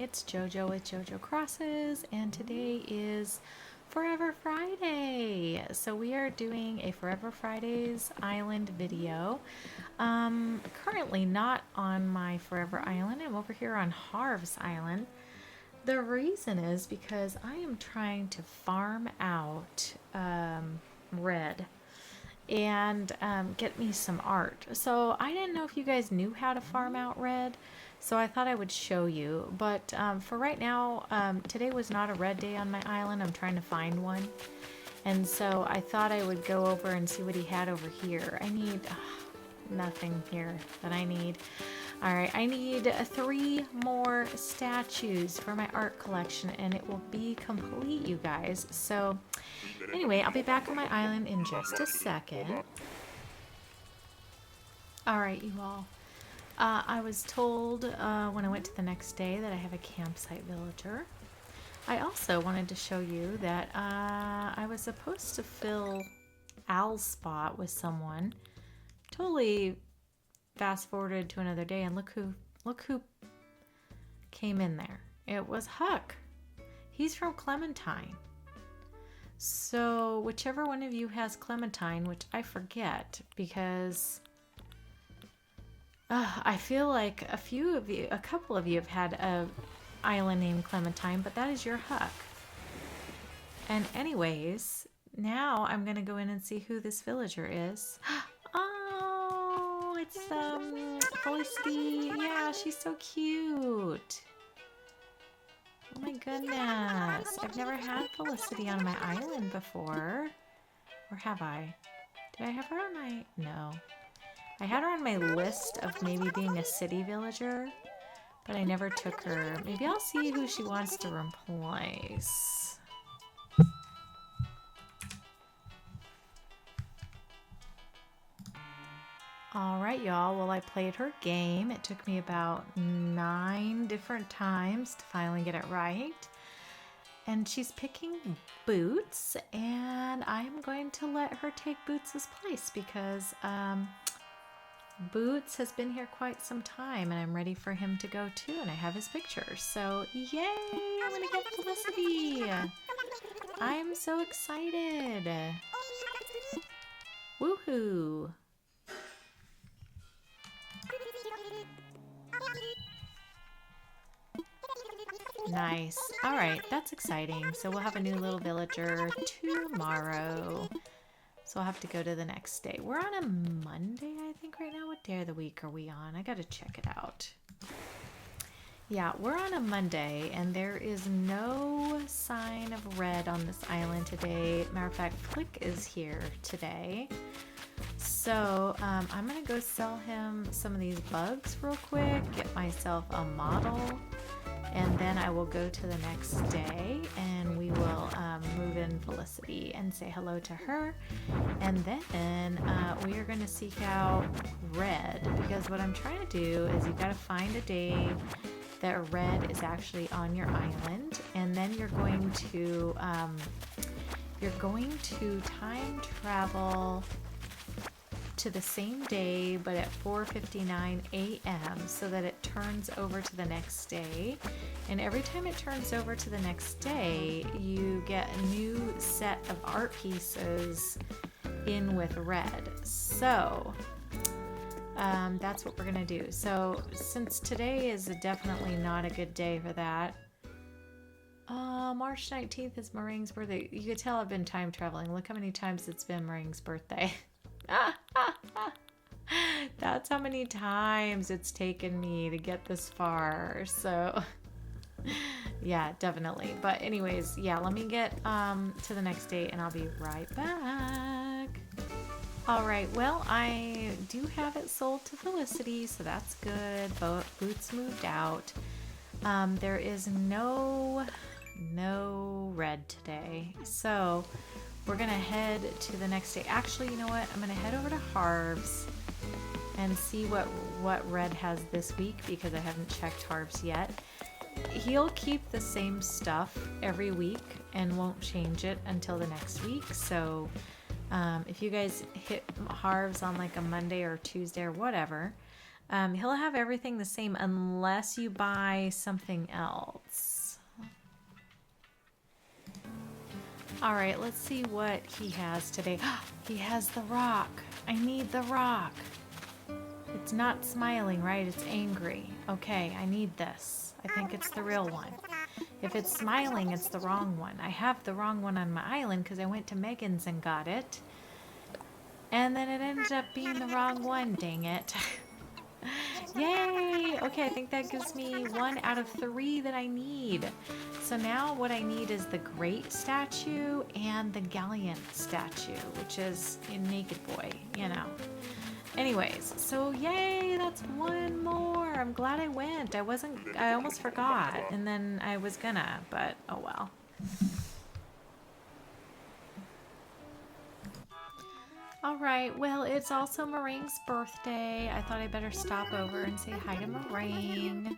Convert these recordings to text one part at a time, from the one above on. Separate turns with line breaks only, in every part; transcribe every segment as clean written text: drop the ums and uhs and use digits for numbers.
it's JoJo with JoJo Crosses, and today is Forever Friday. So we are doing a Forever Fridays Island video. Currently not on my Forever Island. I'm over here on Harv's Island. The reason is because I am trying to farm out Red and get me some art. So I didn't know if you guys knew how to farm out Red, so I thought I would show you. But for right now, today was not a Red day on my island. I'm trying to find one. And so I thought I would go over and see what he had over here. I need nothing here that I need. All right, I need 3 more statues for my art collection and it will be complete, you guys. So anyway, I'll be back on my island in just a second. All right, you all. I was told when I went to the next day that I have a campsite villager. I also wanted to show you that I was supposed to fill Al's spot with someone. Totally fast forwarded to another day, and look who came in there. It was Huck. He's from Clementine. So whichever one of you has Clementine, which I forget because I feel like a couple of you have had a island named Clementine, but that is your Huck. And anyways, now I'm gonna go in and see who this villager is. Oh, it's Felicity. Yeah, she's so cute. Oh my goodness. I've never had Felicity on my island before. Or have I? Did I have her on my... No. I had her on my list of maybe being a city villager, but I never took her. Maybe I'll see who she wants to replace. Alright, y'all. Well, I played her game. It took me about 9 different times to finally get it right. And she's picking Boots, and I'm going to let her take Boots' place because Boots has been here quite some time, and I'm ready for him to go too, and I have his picture. So, yay! I'm going to get Felicity! I'm so excited! Woohoo! Nice. All right, that's exciting. So we'll have a new little villager tomorrow. So I'll have to go to the next day. We're on a Monday, I think, right now. What day of the week are we on? I got to check it out. Yeah, we're on a Monday, and there is no sign of Red on this island today. Matter of fact, Flick is here today. So I'm going to go sell him some of these bugs real quick, get myself a model, and then I will go to the next day and we will move in Felicity and say hello to her. And then we are going to seek out Red, because what I'm trying to do is you've got to find a day that Red is actually on your island, and then you're going to time travel to the same day but at 4:59 a.m. so that it turns over to the next day, and every time it turns over to the next day you get a new set of art pieces in with Red. So that's what we're gonna do. So since today is definitely not a good day for that, March 19th is Meringue's birthday. You could tell I've been time traveling. Look how many times it's been Meringue's birthday. That's how many times it's taken me to get this far. So yeah, definitely. But anyways, yeah, let me get to the next day and I'll be right back. All right, well, I do have it sold to Felicity, so that's good. Boots moved out. There is no Red today, so we're gonna head to the next day. Actually, you know what? I'm gonna head over to Harv's and see what Red has this week, because I haven't checked Harv's yet. He'll keep the same stuff every week and won't change it until the next week. So if you guys hit Harv's on like a Monday or Tuesday or whatever, He'll have everything the same unless you buy something else. All right, let's see what he has today. He has the rock. I need the rock. It's not smiling, right? It's angry. Okay, I need this. I think it's the real one. If it's smiling, it's the wrong one. I have the wrong one on my island because I went to Megan's and got it. And then it ended up being the wrong one, dang it. Yay! Okay, I think that gives me 1 out of 3 that I need. So now what I need is the Great statue and the Gallant statue, which is a naked boy, you know. Anyways, so yay, that's 1 more. I'm glad I went. I almost forgot, and then I was gonna, but oh well. All right, well, it's also Meringue's birthday. I thought I better stop over and say hi to Meringue.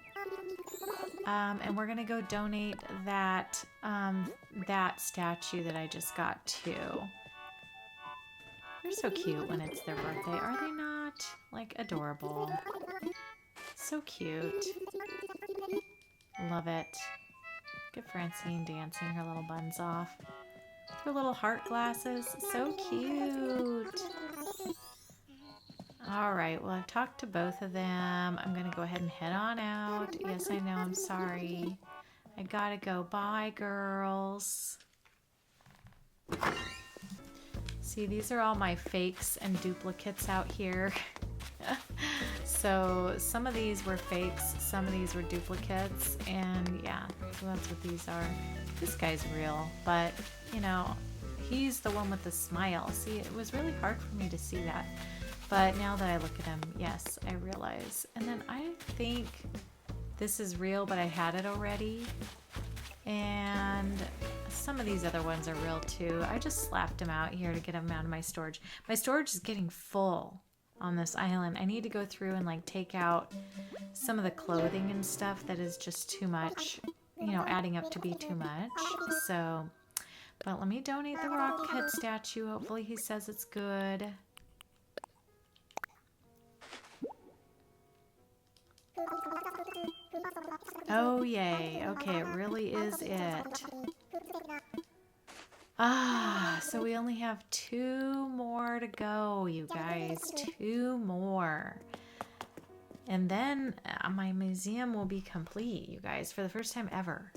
And we're gonna go donate that that statue that I just got too. They're so cute when it's their birthday, are they not? Like, adorable. So cute. Love it. Look at Francine dancing her little buns off. Her little heart glasses. So cute. Alright, well, I've talked to both of them. I'm going to go ahead and head on out. Yes, I know, I'm sorry. I gotta go. Bye, girls. See, these are all my fakes and duplicates out here. So some of these were fakes, some of these were duplicates, and yeah, so that's what these are. This guy's real, but you know, he's the one with the smile. See, it was really hard for me to see that, but now that I look at him, yes, I realize. And then I think this is real, but I had it already. And some of these other ones are real too. I just slapped them out here to get them out of my storage. My storage is getting full on this island. I need to go through and like take out some of the clothing and stuff that is just too much, you know, adding up to be too much. So, but let me donate the rocket statue. Hopefully he says it's good. Oh, yay. Okay, it really is it. Ah, so we only have 2 more to go, you guys. 2 more. And then my museum will be complete, you guys, for the first time ever.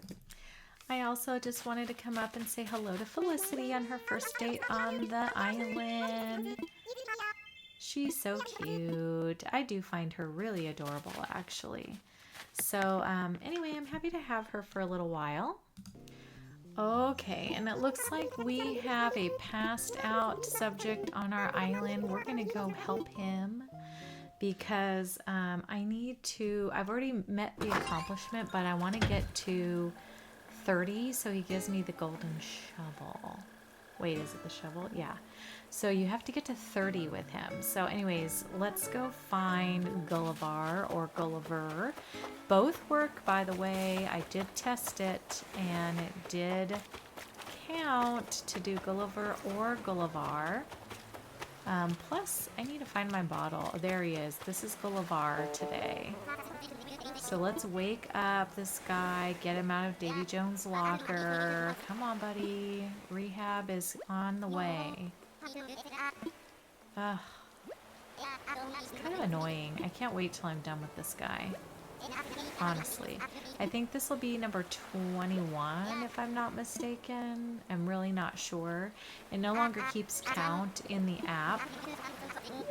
I also just wanted to come up and say hello to Felicity on her first date on the island. She's so cute. I do find her really adorable, actually. So anyway, I'm happy to have her for a little while. Okay, and it looks like we have a passed out subject on our island. We're gonna go help him because I need to, I've already met the accomplishment, but I want to get to 30, so he gives me the golden shovel. Wait, is it the shovel? Yeah. So you have to get to 30 with him. So anyways, let's go find Gulliver or Gulliver. Both work, by the way. I did test it and it did count to do Gulliver or Gulliver. Plus, I need to find my bottle. Oh, there he is. This is Gulliver today. So let's wake up this guy, get him out of Davy Jones' locker. Come on, buddy. Rehab is on the way. Ugh. It's kind of annoying. I can't wait till I'm done with this guy. Honestly. I think this will be number 21 if I'm not mistaken. I'm really not sure. It no longer keeps count in the app.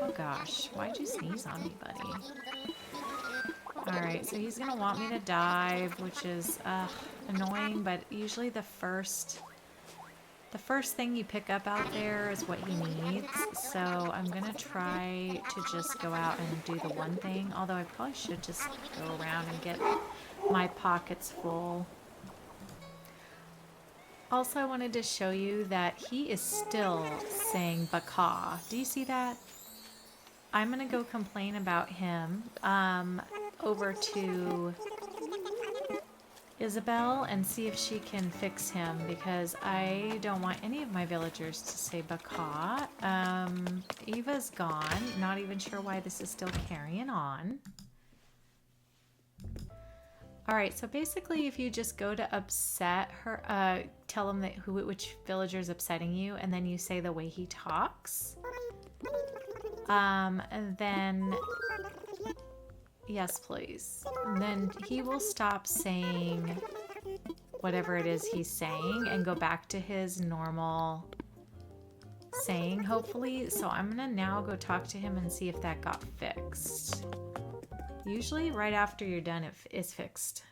Oh gosh, why'd you sneeze on me, buddy? Alright, so he's gonna want me to dive, which is annoying, but usually the first thing you pick up out there is what he needs. So I'm gonna try to just go out and do the one thing, although I probably should just go around and get my pockets full. Also, I wanted to show you that he is still saying baka. Do you see that? I'm gonna go complain about him over to Isabel and see if she can fix him, because I don't want any of my villagers to say baka. Eva's gone. Not even sure why this is still carrying on. All right, so basically if you just go to upset her, tell him that which villager is upsetting you, and then you say the way he talks, and then, yes, please. And then he will stop saying whatever it is he's saying and go back to his normal saying, hopefully. So I'm gonna now go talk to him and see if that got fixed. Usually right after you're done, it is fixed.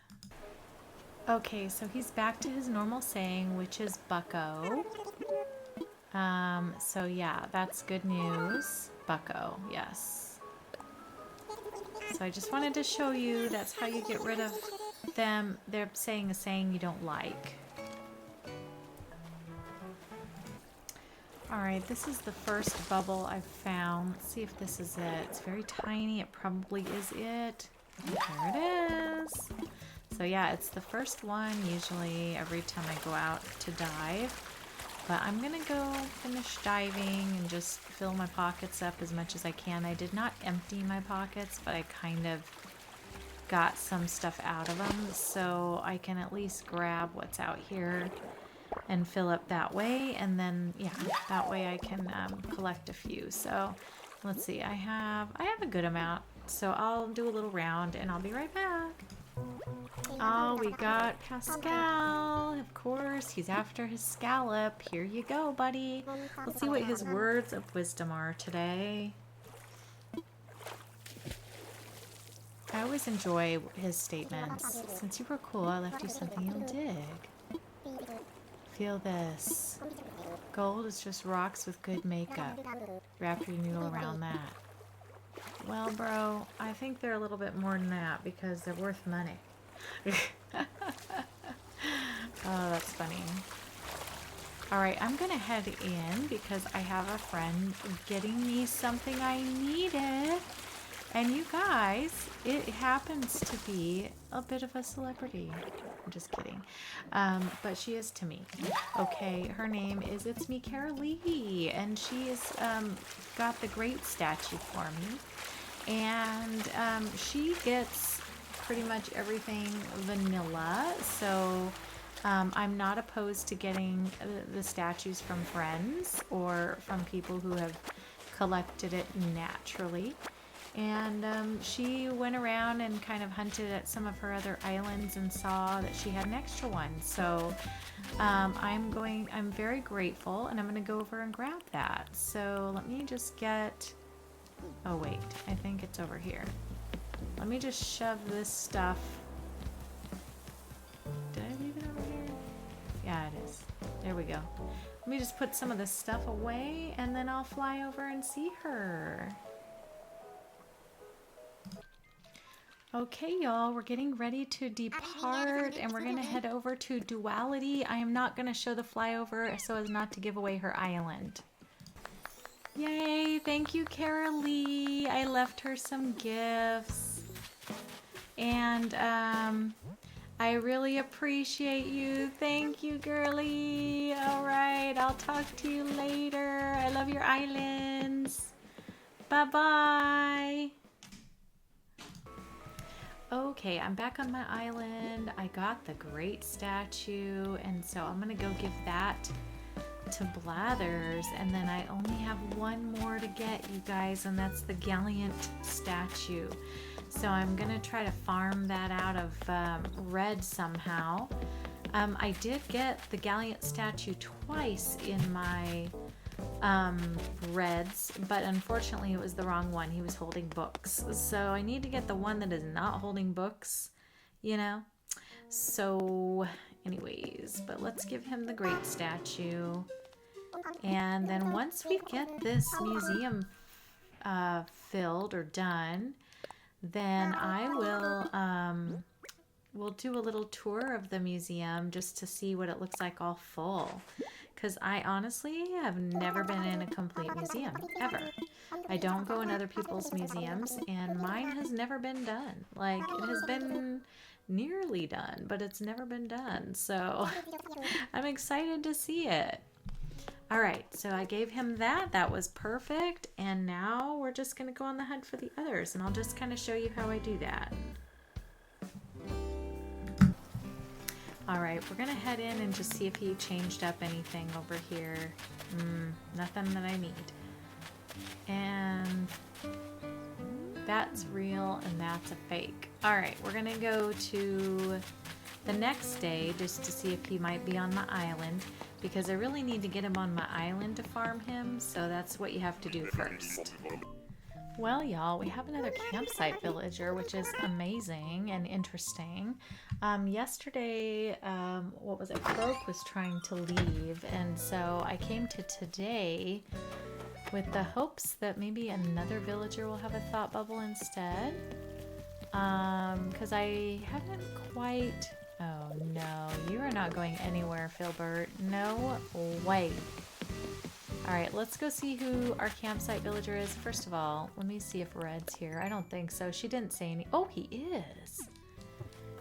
Okay, so he's back to his normal saying, which is bucko. So yeah, that's good news. Bucko, yes. So I just wanted to show you that's how you get rid of them. They're saying a saying you don't like. Alright, this is the first bubble I've found. Let's see if this is it. It's very tiny. It probably is it. There it is. So yeah, it's the first one usually every time I go out to dive. But I'm going to go finish diving and just fill my pockets up as much as I can. I did not empty my pockets, but I kind of got some stuff out of them. So I can at least grab what's out here and fill up that way, and then yeah, that way I can collect a few. So let's see, I have a good amount, so I'll do a little round and I'll be right back. Oh, we got Pascal, of course. He's after his scallop. Here you go, buddy. Let's see what his words of wisdom are today. I always enjoy his statements. Since you were cool, I left you something you'll dig. Feel this. Gold is just rocks with good makeup. Wrap your noodle around that. Well, bro, I think they're a little bit more than that because they're worth money. Oh, that's funny. Alright, I'm gonna head in because I have a friend getting me something I needed. And you guys, it happens to be a bit of a celebrity. I'm just kidding. But she is to me. Okay, her name is It's Me, Carolee. And she has got the great statue for me. And she gets pretty much everything vanilla. So I'm not opposed to getting the statues from friends or from people who have collected it naturally. And she went around and kind of hunted at some of her other islands and saw that she had an extra one. So I'm very grateful, and I'm going to go over and grab that. So let me just get, oh wait, I think it's over here. Let me just shove this stuff. Did I leave it over here? Yeah, it is. There we go. Let me just put some of this stuff away, and then I'll fly over and see her. Okay, y'all, we're getting ready to depart, and we're going to head over to Duality. I am not going to show the flyover so as not to give away her island. Yay, thank you, Carolee. I left her some gifts. And I really appreciate you. Thank you, girlie. All right, I'll talk to you later. I love your islands. Bye-bye. Okay, I'm back on my island. I got the great statue, and so I'm gonna go give that to Blathers, and then I only have one more to get, you guys, and that's the Gallant statue. So I'm gonna try to farm that out of red somehow. I did get the Gallant statue twice in my reds, but unfortunately it was the wrong one. He was holding books, so I need to get the one that is not holding books, you know. So anyways, but let's give him the great statue, and then once we get this museum filled or done, then I will we'll do a little tour of the museum just to see what it looks like all full. Because I honestly have never been in a complete museum, ever. I don't go in other people's museums, and mine has never been done. Like, it has been nearly done, but it's never been done. So I'm excited to see it. All right, so I gave him that. That was perfect. And now we're just going to go on the hunt for the others, and I'll just kind of show you how I do that. Alright, we're gonna head in and just see if he changed up anything over here. Nothing that I need. And that's real and that's a fake. Alright, we're gonna go to the next day just to see if he might be on my island, because I really need to get him on my island to farm him, so that's what you have to do first. Well, y'all, we have another campsite villager, which is amazing and interesting. Yesterday, what was it? Croak was trying to leave, and so I came to today with the hopes that maybe another villager will have a thought bubble instead. Because I haven't quite... Oh, no. You are not going anywhere, Filbert. No way. Alright, let's go see who our campsite villager is. First of all, let me see if Red's here. I don't think so. She didn't say any... Oh, he is.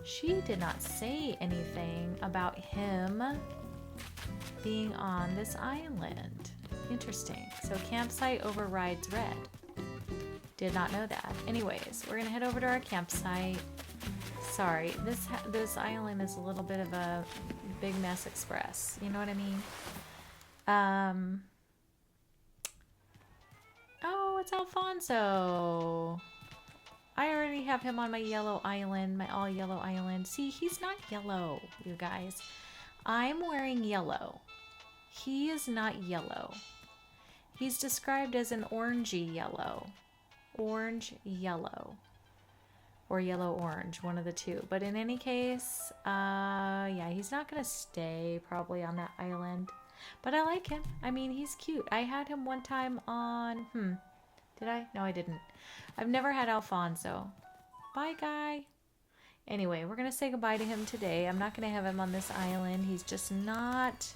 She did not say anything about him being on this island. Interesting. So campsite overrides Red. Did not know that. Anyways, we're going to head over to our campsite. Sorry, this island is a little bit of a big mess express. You know what I mean? Oh, it's Alfonso. I already have him on my yellow island, my all yellow island. See, he's not yellow, you guys. I'm wearing yellow. He is not yellow. He's described as an orangey yellow. Orange yellow. Or yellow orange, one of the two. But in any case, yeah, he's not going to stay probably on that island. But I like him. I mean, he's cute. I had him one time on... Did I? No, I didn't. I've never had Alfonso. Bye, guy. Anyway, we're going to say goodbye to him today. I'm not going to have him on this island. He's just not...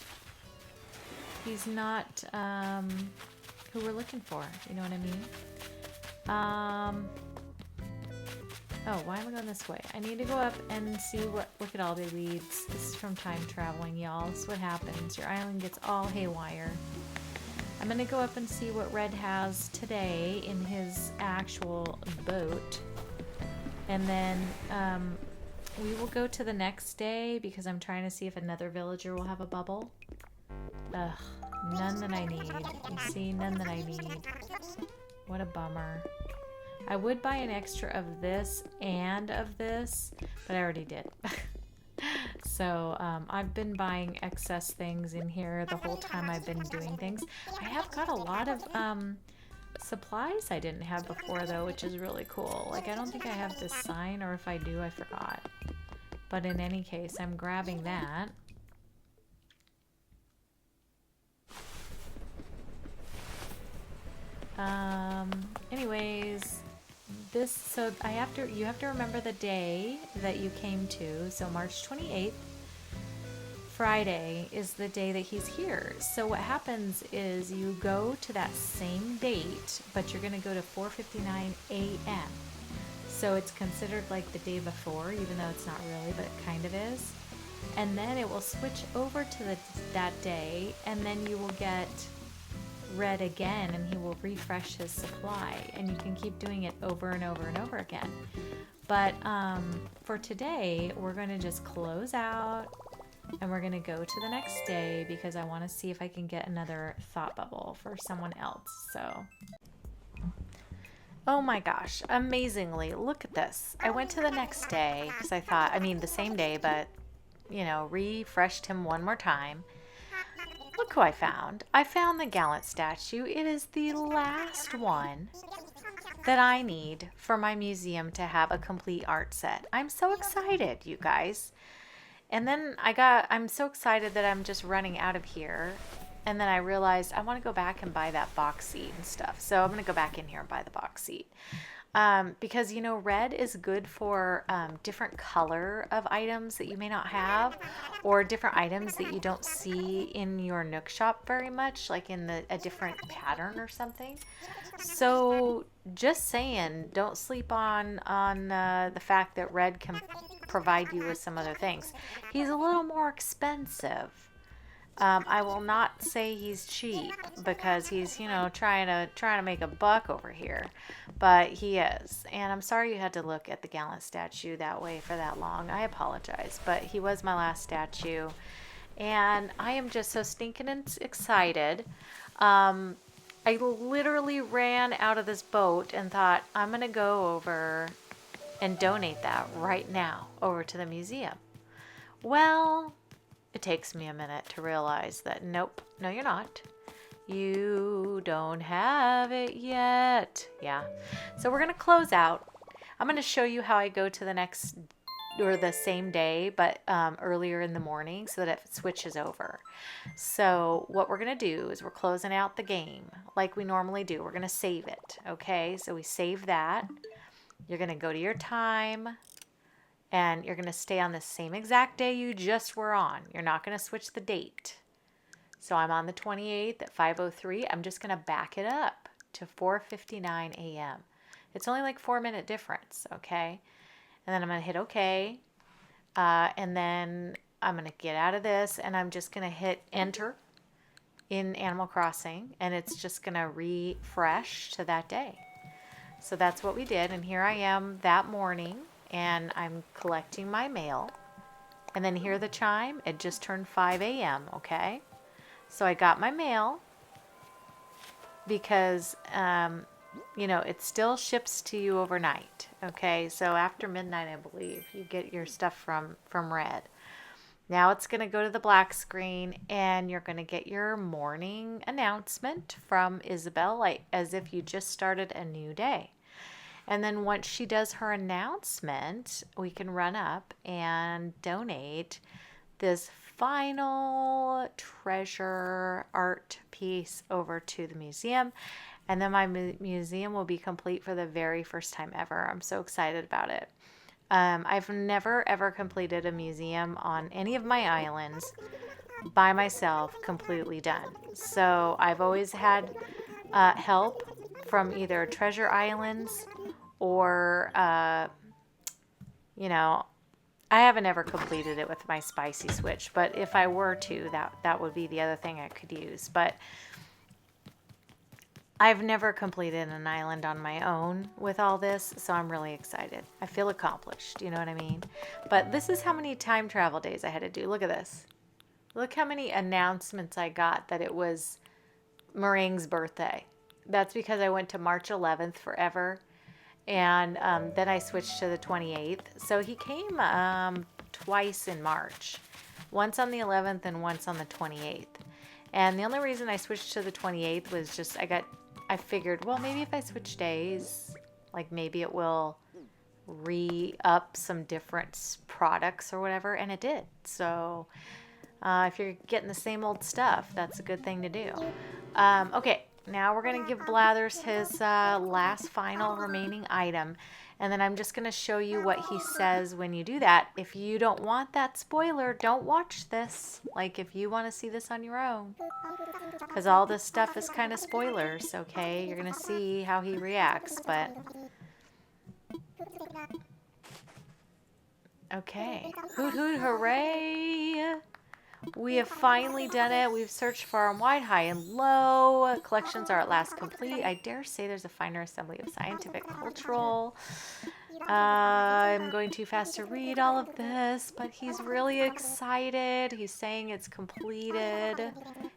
He's not who we're looking for. You know what I mean? Oh, why am I going this way? I need to go up and see what... Look at all the leads. This is from time traveling, y'all. This is what happens. Your island gets all haywire. I'm going to go up and see what Red has today in his actual boat. And then we will go to the next day because I'm trying to see if another villager will have a bubble. Ugh, none that I need. You see, none that I need. What a bummer. I would buy an extra of this and of this, but I already did. So I've been buying excess things in here the whole time I've been doing things. I have got a lot of supplies I didn't have before, though, which is really cool. Like, I don't think I have this sign, or if I do, I forgot. But in any case, I'm grabbing that. Anyways, so you have to remember the day that you came to. So March 28th, Friday, is the day that he's here. So what happens is you go to that same date, but you're going to go to 4:59 a.m. So it's considered like the day before, even though it's not really, but it kind of is. And then it will switch over to that day, and then you will get Red again, and he will refresh his supply, and you can keep doing it over and over and over again. But for today, we're going to just close out, and we're going to go to the next day because I want to see if I can get another thought bubble for someone else. So, oh my gosh, amazingly, look at this. I went to the next day because I thought, I mean the same day, but you know, refreshed him one more time. Look who I found. I found the Gallant statue. It is the last one that I need for my museum to have a complete art set. I'm so excited, you guys. And then I'm so excited that I'm just running out of here. And then I realized I want to go back and buy that box seat and stuff. So I'm going to go back in here and buy the box seat. Because, you know, red is good for different color of items that you may not have, or different items that you don't see in your Nook shop very much, like in a different pattern or something. So just saying, don't sleep on the fact that red can provide you with some other things. He's a little more expensive I will not say he's cheap because he's, you know, trying to make a buck over here, but he is. And I'm sorry you had to look at the gallant statue that way for that long. I apologize, but he was my last statue, and I am just so stinking excited. I literally ran out of this boat and thought I'm gonna go over and donate that right now over to the museum. Well, it takes me a minute to realize that nope, no you're not. You don't have it yet. Yeah. So we're going to close out. I'm going to show you how I go to the next or the same day, but earlier in the morning so that it switches over. So what we're going to do is we're closing out the game like we normally do. We're going to save it. Okay. So we save that. You're going to go to your time. And you're going to stay on the same exact day you just were on. You're not going to switch the date. So I'm on the 28th at 5:03. I'm just going to back it up to 4:59 a.m. It's only like 4-minute difference, okay? And then I'm going to hit OK. And then I'm going to get out of this, and I'm just going to hit Enter in Animal Crossing, and it's just going to refresh to that day. So that's what we did, and here I am that morning. And I'm collecting my mail. And then hear the chime. It just turned 5 a.m., okay? So I got my mail because, you know, it still ships to you overnight, okay? So after midnight, I believe, you get your stuff from Red. Now it's going to go to the black screen, and you're going to get your morning announcement from Isabel, like as if you just started a new day. And then once she does her announcement, we can run up and donate this final treasure art piece over to the museum. And then my museum will be complete for the very first time ever. I'm so excited about it. I've never ever completed a museum on any of my islands by myself completely done. So I've always had help from either Treasure Islands or, you know, I haven't ever completed it with my spicy switch, but if I were to, that would be the other thing I could use. But I've never completed an island on my own with all this, so I'm really excited. I feel accomplished, you know what I mean? But this is how many time travel days I had to do. Look at this. Look how many announcements I got that it was Meringue's birthday. That's because I went to March 11th forever. And then I switched to the 28th. So he came twice in March. Once on the 11th and once on the 28th. And the only reason I switched to the 28th was just I figured, well, maybe if I switch days, like maybe it will re-up some different products or whatever. And it did. So if you're getting the same old stuff, that's a good thing to do. Okay. Now we're going to give Blathers his last final remaining item. And then I'm just going to show you what he says when you do that. If you don't want that spoiler, don't watch this. Like if you want to see this on your own. Because all this stuff is kind of spoilers, okay? You're going to see how he reacts, but... Okay. Hoot hoot hooray! We have finally done it. We've searched far and wide, high and low. Collections are at last complete. I dare say there's a finer assembly of scientific, cultural. I'm going too fast to read all of this, but he's really excited. He's saying it's completed.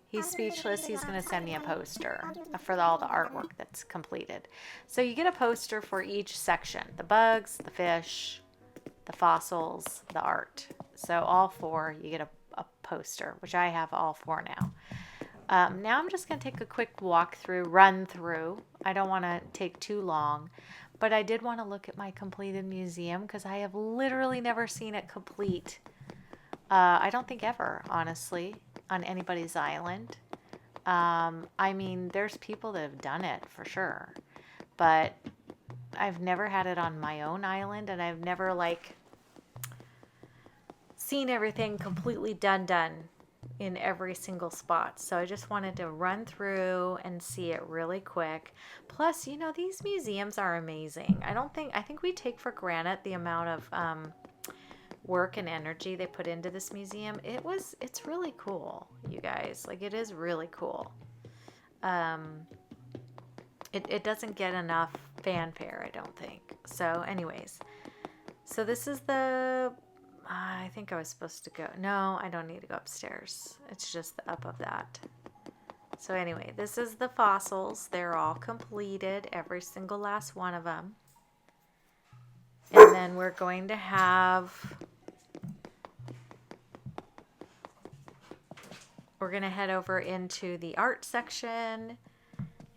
He's speechless. He's going to send me a poster for all the artwork that's completed. So you get a poster for each section. The bugs, the fish, the fossils, the art. So all four, you get a poster, which I have all four now. Now I'm just going to take a quick run through. I don't want to take too long, but I did want to look at my completed museum because I have literally never seen it complete. I don't think ever, honestly, on anybody's island. I mean, there's people that have done it for sure, but I've never had it on my own island, and I've never seen everything completely done in every single spot. So I just wanted to run through and see it really quick. Plus, you know, these museums are amazing. I think we take for granted the amount of work and energy they put into this museum. It's really cool, you guys. Like, it is really cool. It doesn't get enough fanfare, I don't think. So anyways, so this is the, I think I was supposed to go. No, I don't need to go upstairs. It's just the up of that. So anyway, this is the fossils. They're all completed, every single last one of them. And then we're going to head over into the art section.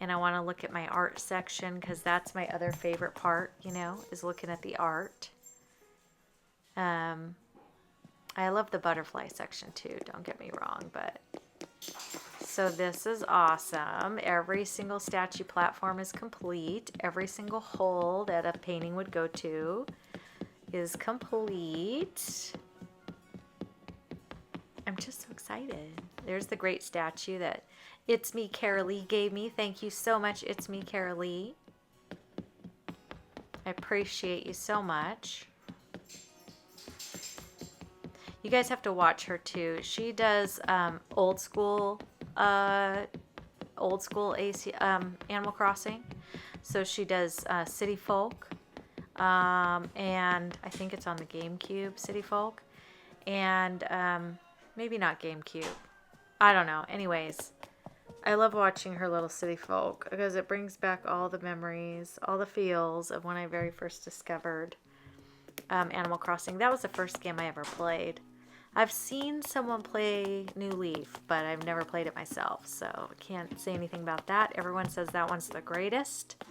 And I want to look at my art section because that's my other favorite part, you know, is looking at the art. I love the butterfly section too, don't get me wrong, but so this is awesome. Every single statue platform is complete. Every single hole that a painting would go to is complete. I'm just so excited. There's the great statue that It's Me Carolee gave me. Thank you so much, It's Me Carolee. I appreciate you so much. You guys have to watch her too. She does old school Animal Crossing. So she does City Folk, and I think it's on the GameCube, City Folk, and maybe not GameCube. I don't know. Anyways, I love watching her little City Folk because it brings back all the memories, all the feels of when I very first discovered Animal Crossing. That was the first game I ever played. I've seen someone play New Leaf, but I've never played it myself, so I can't say anything about that. Everyone says that one's the greatest.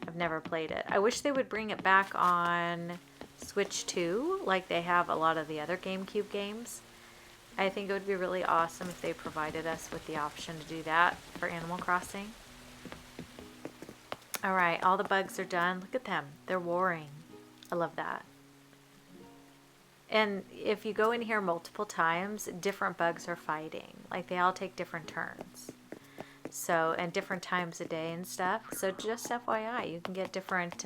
I've never played it. I wish they would bring it back on Switch 2, like they have a lot of the other GameCube games. I think it would be really awesome if they provided us with the option to do that for Animal Crossing. Alright, all the bugs are done. Look at them. They're warring. I love that. And if you go in here multiple times, different bugs are fighting. Like, they all take different turns. So, and different times a day and stuff. So just FYI, you can get different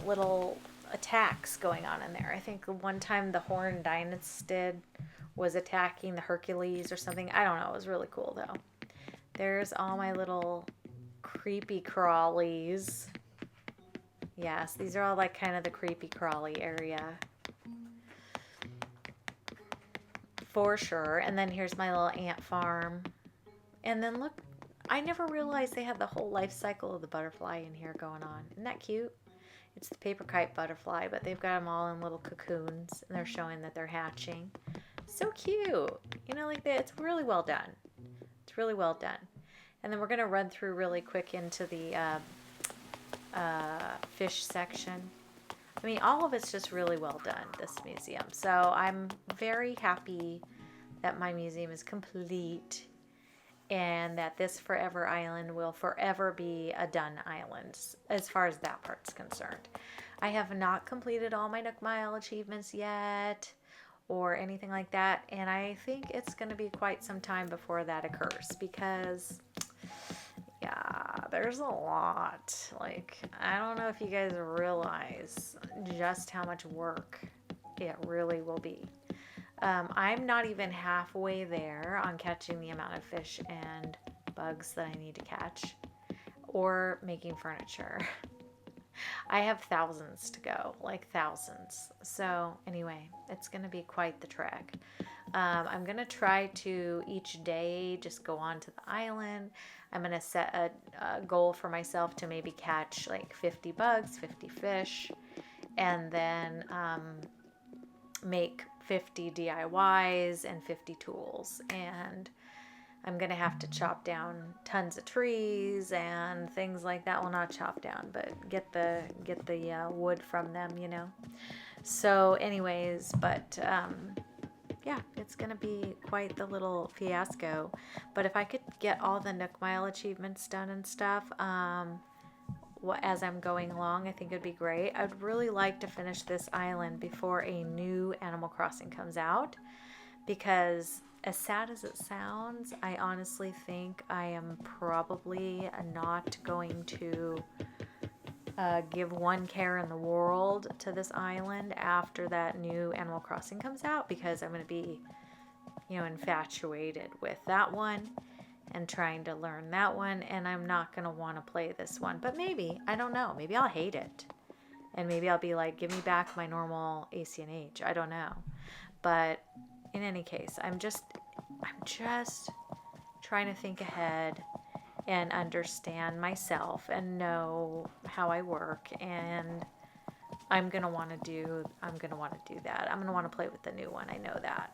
little attacks going on in there. I think one time the Horn Dynastid was attacking the Hercules or something. I don't know. It was really cool, though. There's all my little creepy crawlies. Yes, these are all like kind of the creepy crawly area. For sure. And then here's my little ant farm. And then look, I never realized they had the whole life cycle of the butterfly in here going on. Isn't that cute? It's the paper kite butterfly, but they've got them all in little cocoons, and they're showing that they're hatching. So cute. You know, like that. It's really well done. It's really well done. And then we're going to run through really quick into the fish section. I mean, all of it's just really well done, this museum. So I'm very happy that my museum is complete and that this Forever Island will forever be a done island as far as that part's concerned. I have not completed all my Nook Mile achievements yet or anything like that, and I think it's going to be quite some time before that occurs because, yeah, there's a lot. Like, I don't know if you guys realize just how much work it really will be. I'm not even halfway there on catching the amount of fish and bugs that I need to catch or making furniture. I have thousands to go, like thousands. So anyway, it's going to be quite the trek. I'm going to try to each day just go on to the island. I'm going to set a goal for myself to maybe catch like 50 bugs, 50 fish, and then make 50 DIYs and 50 tools. And I'm going to have to chop down tons of trees and things like that. Well, not chop down, but get the wood from them, you know. So anyways, but yeah, it's going to be quite the little fiasco. But if I could get all the Nook Mile achievements done and stuff, as I'm going along, I think it'd be great. I'd really like to finish this island before a new Animal Crossing comes out, because as sad as it sounds, I honestly think I am probably not going to give one care in the world to this island after that new Animal Crossing comes out, because I'm going to be, you know, infatuated with that one and trying to learn that one, and I'm not going to want to play this one. But maybe, I don't know, maybe I'll hate it. And maybe I'll be like, give me back my normal ACNH. I don't know. But in any case, I'm just trying to think ahead and understand myself and know how I work, and I'm going to want to do that. I'm going to want to play with the new one. I know that.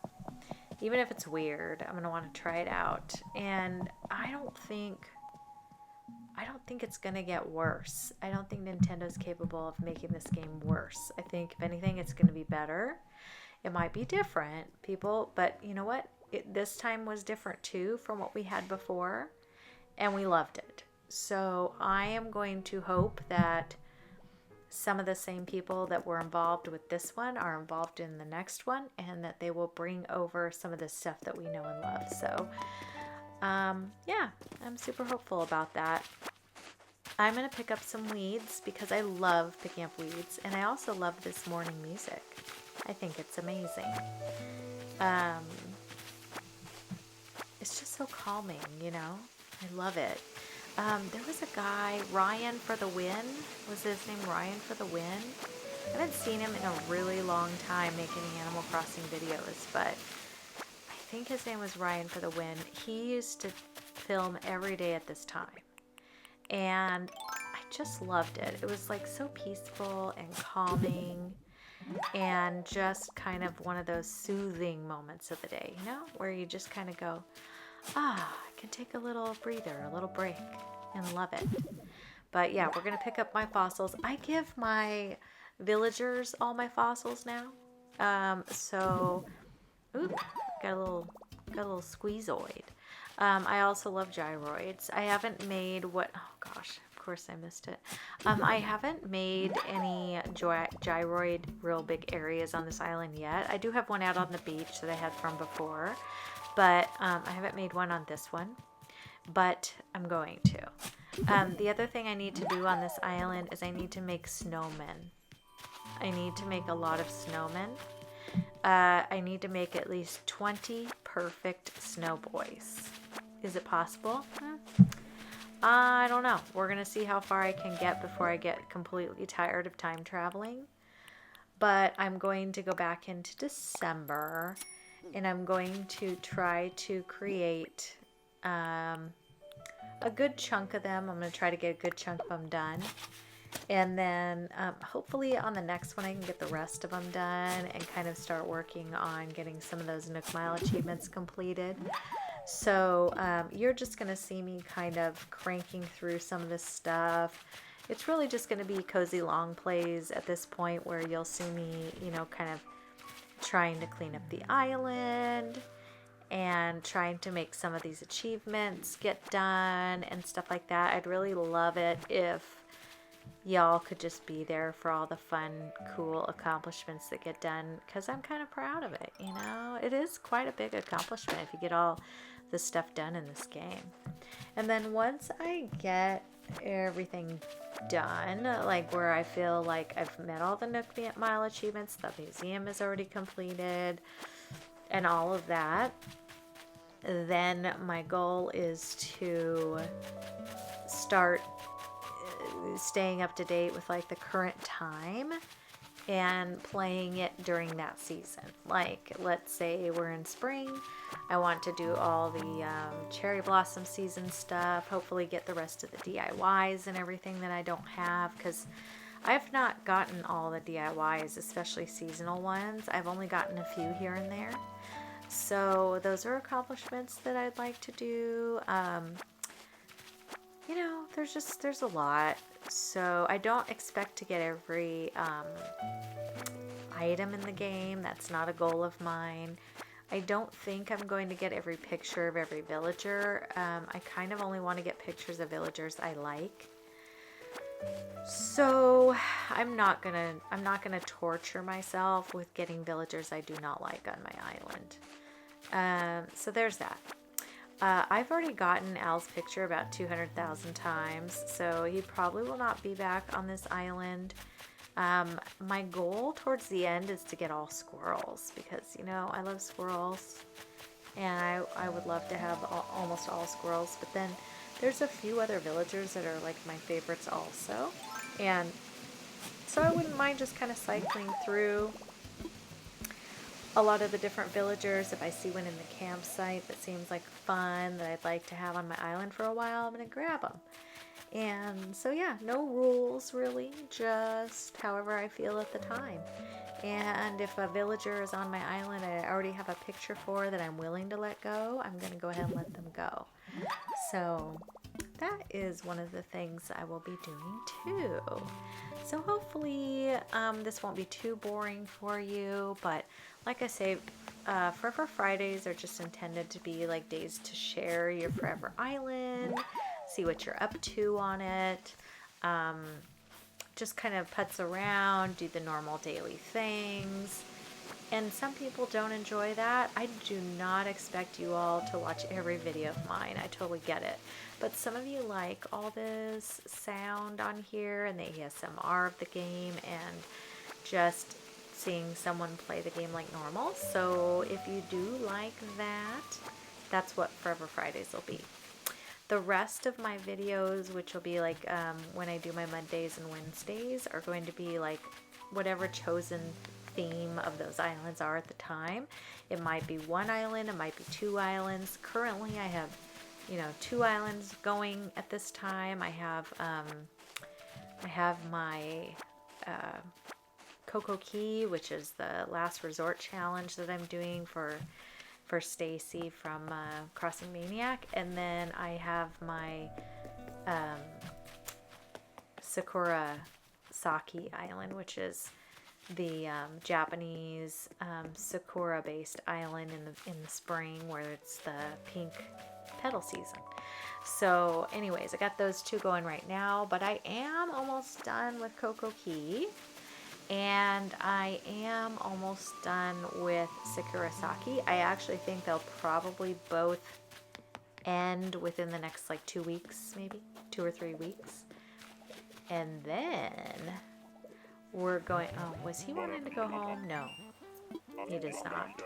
Even if it's weird, I'm going to want to try it out. And I don't think it's going to get worse. I don't think Nintendo's capable of making this game worse. I think if anything, it's going to be better. It might be different, people, but you know what? This time was different too from what we had before, and we loved it. So I am going to hope that some of the same people that were involved with this one are involved in the next one, and that they will bring over some of the stuff that we know and love. So yeah, I'm super hopeful about that. I'm going to pick up some weeds because I love picking up weeds, and I also love this morning music. I think it's amazing. It's just so calming, you know? I love it. There was a guy, Ryan for the Win. Was his name Ryan for the Win? I haven't seen him in a really long time making Animal Crossing videos, but I think his name was Ryan for the Win. He used to film every day at this time, and I just loved it. It was like so peaceful and calming, and just kind of one of those soothing moments of the day, you know, where you just kind of go, I can take a little breather, a little break, and love it. But yeah, we're going to pick up my fossils. I give my villagers all my fossils now. So, ooh, got a little squeezoid. I also love gyroids. I haven't made oh gosh, of course I missed it. I haven't made any gyroid real big areas on this island yet. I do have one out on the beach that I had from before, but I haven't made one on this one, but I'm going to. The other thing I need to do on this island is I need to make snowmen. I need to make a lot of snowmen. I need to make at least 20 perfect snow boys. Is it possible? I don't know. We're going to see how far I can get before I get completely tired of time traveling. But I'm going to go back into December, and I'm going to try to create a good chunk of them. I'm going to try to get a good chunk of them done. And then hopefully on the next one I can get the rest of them done and kind of start working on getting some of those Nook Mile achievements completed. So you're just going to see me kind of cranking through some of this stuff. It's really just going to be cozy long plays at this point, where you'll see me, you know, kind of trying to clean up the island and trying to make some of these achievements get done and stuff like that. I'd really love it if y'all could just be there for all the fun, cool accomplishments that get done, because I'm kind of proud of it, you know? It is quite a big accomplishment if you get all the stuff done in this game. And then once I get everything done, like where I feel like I've met all the Nook Mile achievements, the museum is already completed, and all of that, then my goal is to start staying up to date with like the current time and playing it during that season. Like, let's say we're in spring, I want to do all the cherry blossom season stuff, hopefully get the rest of the DIYs and everything that I don't have, because I've not gotten all the DIYs, especially seasonal ones. I've only gotten a few here and there. So those are accomplishments that I'd like to do. You know, there's a lot. So I don't expect to get every item in the game. That's not a goal of mine. I don't think I'm going to get every picture of every villager. I kind of only want to get pictures of villagers I like. So I'm not gonna torture myself with getting villagers I do not like on my island. So there's that. I've already gotten Al's picture about 200,000 times, so he probably will not be back on this island. My goal towards the end is to get all squirrels because, you know, I love squirrels and I would love to have almost all squirrels, but then there's a few other villagers that are like my favorites also. And so I wouldn't mind just kind of cycling through a lot of the different villagers. If I see one in the campsite that seems like fun that I'd like to have on my island for a while, I'm going to grab them. And so yeah, no rules really, just however I feel at the time. And if a villager is on my island I already have a picture for that I'm willing to let go, I'm going to go ahead and let them go. So that is one of the things I will be doing too. So hopefully this won't be too boring for you, but like I say, Forever Fridays are just intended to be like days to share your Forever Island, see what you're up to on it, just kind of putz around, do the normal daily things. And some people don't enjoy that. I do not expect you all to watch every video of mine. I totally get it. But some of you like all this sound on here and the ASMR of the game and just seeing someone play the game like normal. So if you do like that, that's what Forever Fridays will be. The rest of my videos, which will be like when I do my Mondays and Wednesdays, are going to be like whatever chosen theme of those islands are at the time. It might be one island, it might be two islands. Currently I have, you know, 2 islands going at this time. I have my Coco Key, which is the last resort challenge that I'm doing for Stacy from Crossing Maniac, and then I have my Sakura Saki Island, which is the Japanese sakura-based island in the spring where it's the pink petal season. So anyways, I got those 2 going right now, but I am almost done with Coco Key. And I am almost done with Sakurasaki. I actually think they'll probably both end within the next like 2 weeks, maybe 2 or 3 weeks. And then we're going, oh, was he wanting to go home? No, he does not.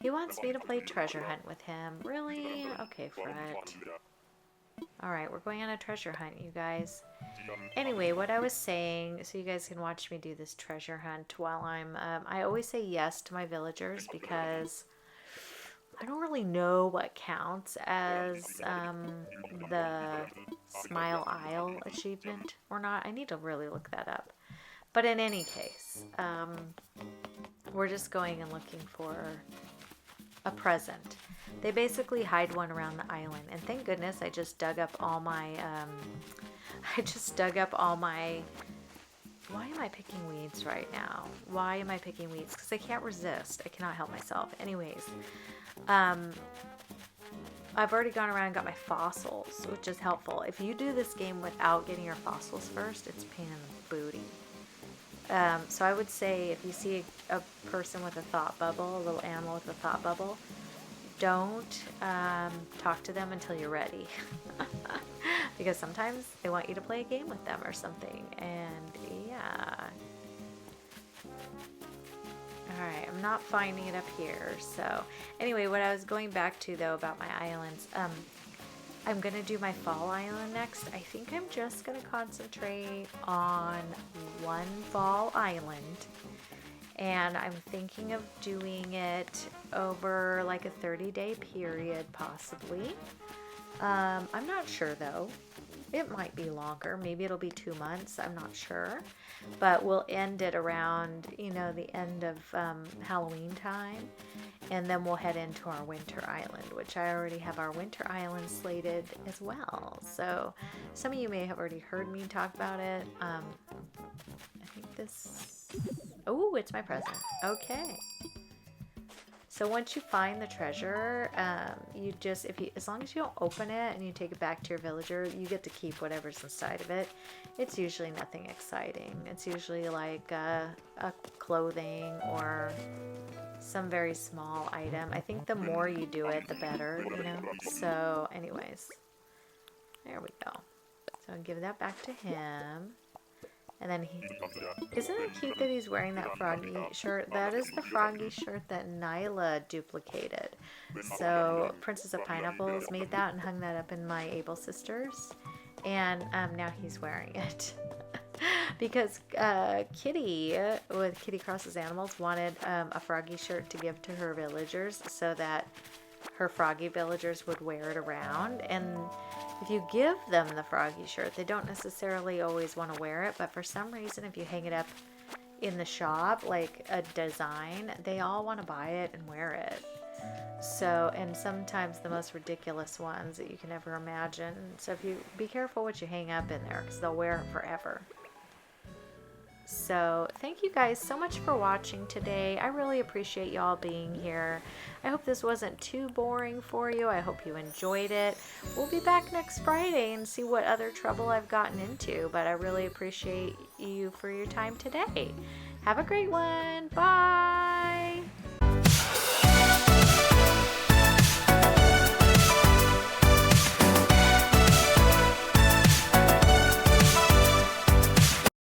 He wants me to play treasure hunt with him. Really? Okay, Fred. Alright, we're going on a treasure hunt, you guys. Anyway, what I was saying, so you guys can watch me do this treasure hunt while I'm, I always say yes to my villagers because I don't really know what counts as the Smile Isle achievement or not. I need to really look that up. But in any case, we're just going and looking for a present. They basically hide one around the island, and thank goodness I just dug up all my why am I picking weeds right now? Why am I picking weeds? Because I can't resist. I cannot help myself. Anyways, I've already gone around and got my fossils, which is helpful. If you do this game without getting your fossils first, it's a pain in the booty. So I would say if you see a person with a thought bubble, a little animal with a thought bubble, don't talk to them until you're ready. Because sometimes they want you to play a game with them or something. And yeah. Alright, I'm not finding it up here. So anyway, what I was going back to though about my islands, I'm going to do my fall island next. I think I'm just going to concentrate on one fall island. And I'm thinking of doing it over like a 30-day period possibly. I'm not sure though. It might be longer. Maybe it'll be 2 months. I'm not sure. But we'll end it around, you know, the end of Halloween time. And then we'll head into our winter island, which I already have our winter island slated as well. So some of you may have already heard me talk about it. I think this... Oh, it's my present. Okay. So once you find the treasure, you just, as long as you don't open it and you take it back to your villager, you get to keep whatever's inside of it. It's usually nothing exciting. It's usually like a clothing or some very small item. I think the more you do it, the better, you know? So anyways, there we go. So I'll give that back to him. And then isn't it cute that he's wearing that froggy shirt? That is the froggy shirt that Nyla duplicated. So Princess of Pineapples made that and hung that up in my Able Sisters. And now he's wearing it. Because Kitty, with Kitty Cross's Animals, wanted a froggy shirt to give to her villagers so that her froggy villagers would wear it around. And if you give them the froggy shirt, they don't necessarily always want to wear it, but for some reason, if you hang it up in the shop, like a design, they all want to buy it and wear it. So, and sometimes the most ridiculous ones that you can ever imagine. So if you be careful what you hang up in there, because they'll wear it forever. So thank you guys so much for watching today. I really appreciate y'all being here. I hope this wasn't too boring for you. I hope you enjoyed it. We'll be back next Friday and see what other trouble I've gotten into, but I really appreciate you for your time today. Have a great one. Bye.